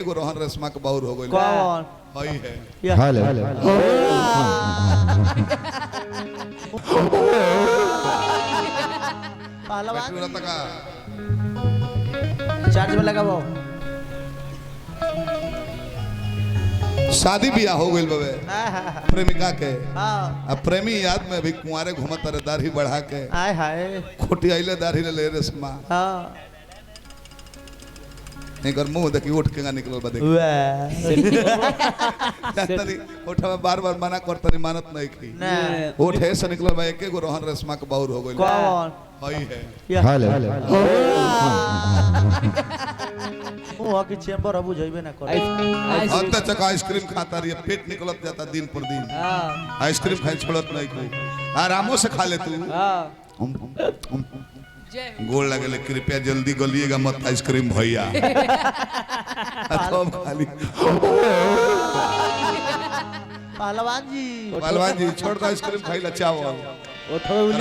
एगो रोहन रेशमा के बाउर हो गइल कौन हई है हेलो पहलवान पूरा तका चार्ज में लगाओ। शादी बियाह हो गइल बवे प्रेमिका के हां अब प्रेमी याद में भी कुंवारे घुमत रे दाढ़ी बढ़ा के आय हाय खोटी आइले दाढ़ी ले रेशमा हां एकर मुंह देखी उठ के निकलल बा देख तनी उठवा बार-बार मना करतनी मानत नहीं की ना उठे से निकलल बा एके गो रोहन रेशमा के बाउर हो गइल कौन हई है हेलो ओ के चेंबर अब जइबे ना कर अब तक चक आइसक्रीम खाता रही पेट निकलत जाता दिन पर दिन आइसक्रीम खाए छोड़त नहीं कोई आरामों से खा ले तू गोल लगे कृपया जल्दी गलिएगा मत आइसक्रीम भैया खाली पहलवान जी छोड़ दो आइसक्रीम खाई ला चावल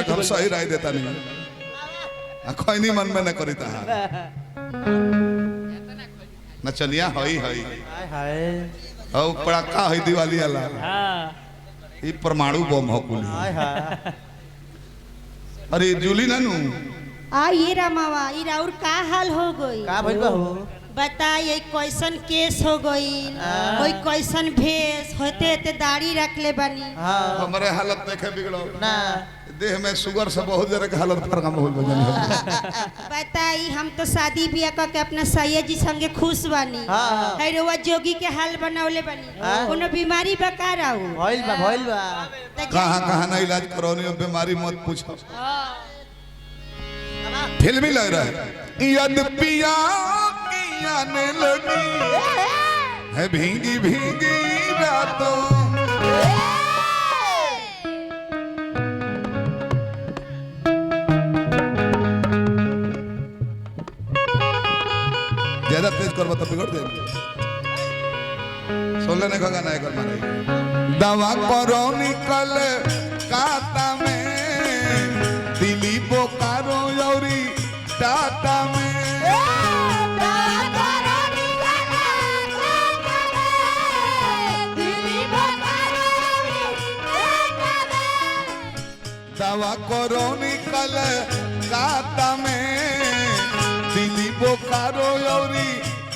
हम सही राय देता नहीं कोई नहीं मन में न करी ता नचनिया हई हई हाय हाय औ पड़ाका हई दिवाली वाला हां ई परमाणु बम हो कुली हाय हाय अरे जूली नानू आ ये रामावा ई राउर का हाल हो गई का भइल बा हो बताइए कैसन केस हो गई कोई कैसन भेस होते होते दाढ़ी रख ले बनी हां हमारे हालत देखे बिगड़ो ना देह में शुगर से बहुत जरा के हालत खराब हो गई बताई हम तो शादी बियाह क के अपना सैयद जी संगे खुश बानी हाँ। है रोवा जोगी के हाल बनावले बनी कोनो बीमारी बका रहू भइल बा कहां ना इलाज करौनी और बीमारी मत पूछो फिल्मी लग रहा है यद पिया की आने लगी है भींगी भींगी रातों ज्यादा तेज कर बता बिगड़ दे सुन लेने का गाना एक और मारे दवा करो निकल काता में दिल्ली बोकारो यौरी टाटा में दवा करो निकल काता में दिल्ली बोकारो यौरी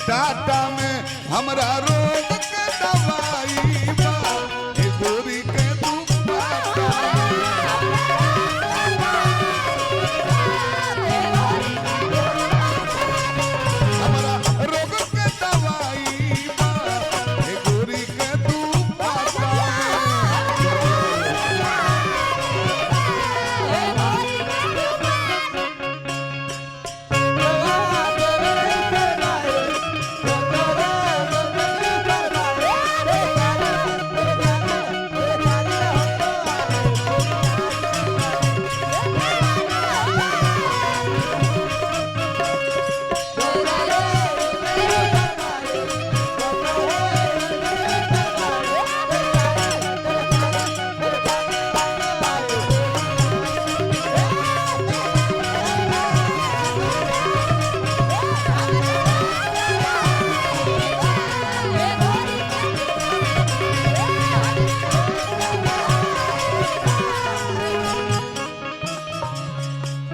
टाटा में हमरा रोग के दवाई बा ए गोरी के दुपाटा हमरा रोग के दवाई बा ए गोरी के दुपाटा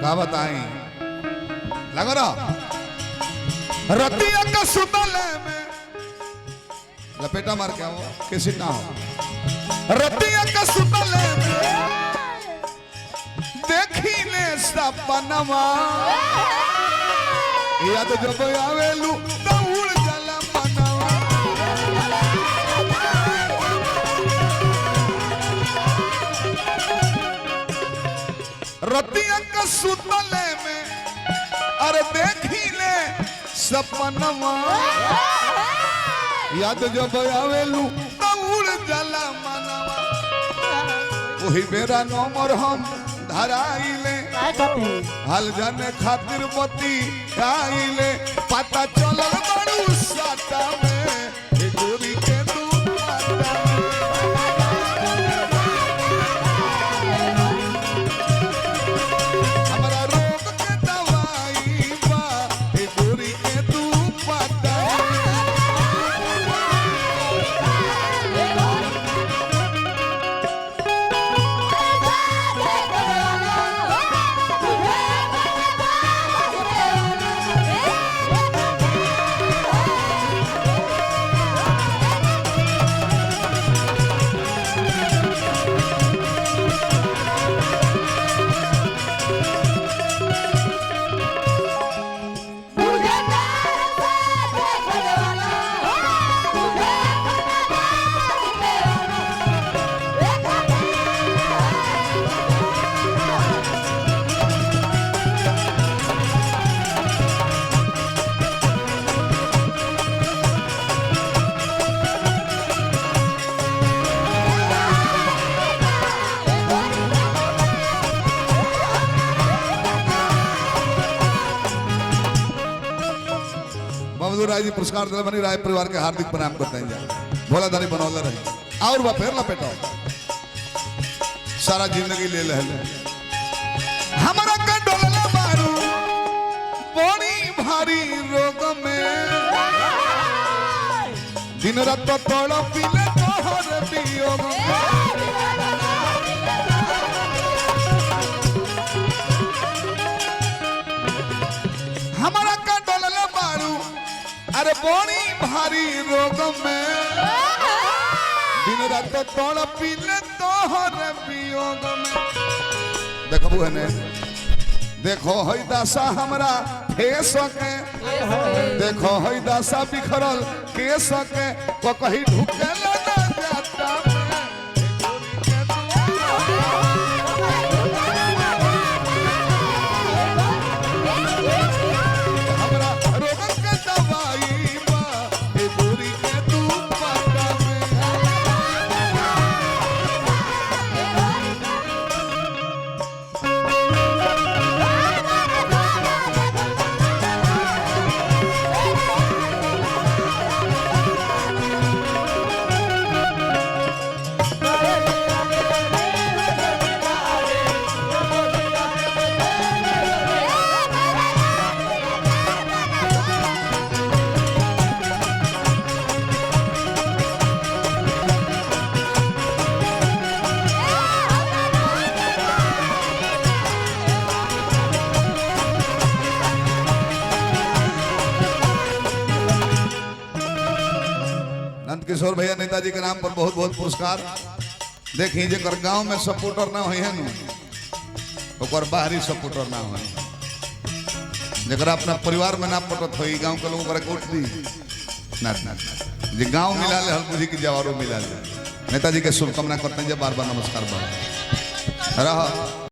का बताएं लगो ना रतिया का सुतले में लपेटा मार के आओ किसी ना हो रतिया का सुतले में देखी ले सपनवा याद जब आवेलू तो उड़ जाला मनवा रतिया का सुतले में अरे देखी ले सपनवा याद जब आवेलू तो उड़ जाला मनवा वही बेरा नंबर हम धराइले हाल जाने खातिर मती आइले पता चलल बड़ू साटा में ए गोरी के दुपाटा हमरा रोग के दवाई बा ए गोरी के दुपाटा राय जी पुरस्कार दिले बनी राय परिवार के हार्दिक प्रणाम करते हैं जा भोलादारी बनौले रहे और बा फेर लपेटो सारा जिंदगी ले ले हमारा का डोलला बारू बड़ी भारी रोग में दिन रात तोड़ पीले तोहर वियोग हमारा का डोलला बारू अरे बड़ी भारी रोग में दिन रात तोड़ पीले तोहर वियोग में देखो है देखो हई दासा हमरा हे सके देखो हई दासा बिखरल के सके को कहीं ढुकेला ना जाता हमरा रोगन के दवाई बा ए गोरी के तू पाता में नंद किशोर भैया नेताजी के नाम पर बहुत बहुत पुरस्कार देखिए जर गांव में सपोर्टर ना हो ओकर बाहरी सपोर्टर ना हो जरा अपना परिवार में ना पटत हो गांव के लोग वोट दी ना जी गांव मिला ले हल्कुजी की जवारों मिला ले नेताजी के शुभकामना करते हैं बार बार नमस्कार रहा